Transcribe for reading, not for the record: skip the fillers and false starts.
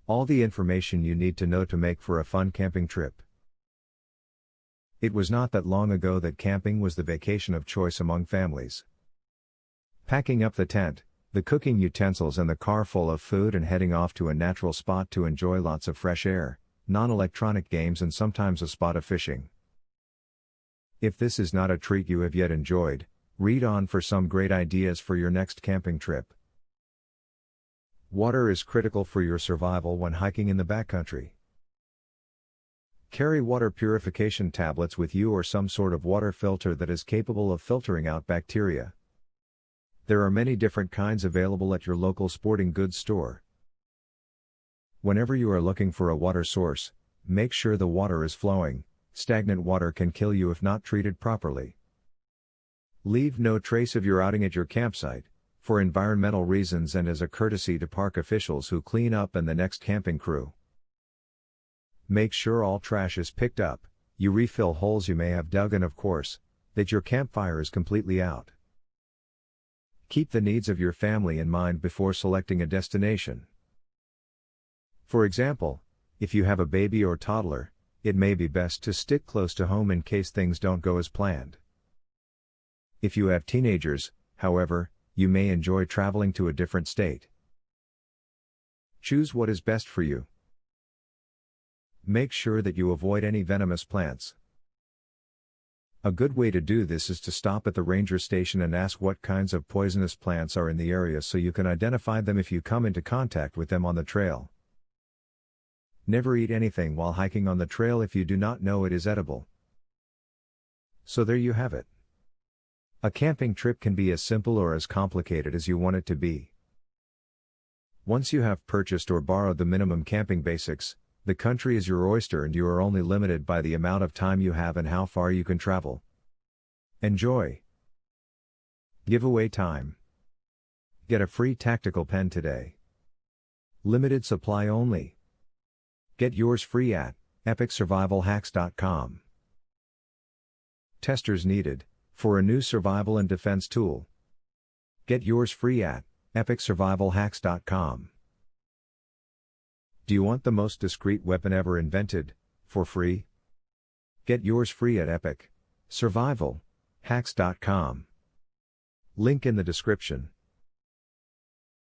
All the information you need to know to make for a fun camping trip. It was not that long ago that camping was the vacation of choice among families. Packing up the tent, the cooking utensils and the car full of food and heading off to a natural spot to enjoy lots of fresh air, non-electronic games and sometimes a spot of fishing. If this is not a treat you have yet enjoyed, read on for some great ideas for your next camping trip. Water is critical for your survival when hiking in the backcountry. Carry water purification tablets with you or some sort of water filter that is capable of filtering out bacteria. There are many different kinds available at your local sporting goods store. Whenever you are looking for a water source, make sure the water is flowing. Stagnant water can kill you if not treated properly. Leave no trace of your outing at your campsite, for environmental reasons and as a courtesy to park officials who clean up and the next camping crew. Make sure all trash is picked up, you refill holes you may have dug and of course, that your campfire is completely out. Keep the needs of your family in mind before selecting a destination. For example, if you have a baby or toddler, it may be best to stick close to home in case things don't go as planned. If you have teenagers, however, you may enjoy traveling to a different state. Choose what is best for you. Make sure that you avoid any venomous plants. A good way to do this is to stop at the ranger station and ask what kinds of poisonous plants are in the area so you can identify them if you come into contact with them on the trail. Never eat anything while hiking on the trail if you do not know it is edible. So there you have it. A camping trip can be as simple or as complicated as you want it to be. Once you have purchased or borrowed the minimum camping basics, the country is your oyster and you are only limited by the amount of time you have and how far you can travel. Enjoy! Giveaway time. Get a free tactical pen today. Limited supply only. Get yours free at epicsurvivalhacks.com. Testers needed for a new survival and defense tool. Get yours free at epicsurvivalhacks.com. Do you want the most discreet weapon ever invented, for free? Get yours free at epicsurvivalhacks.com. Link in the description.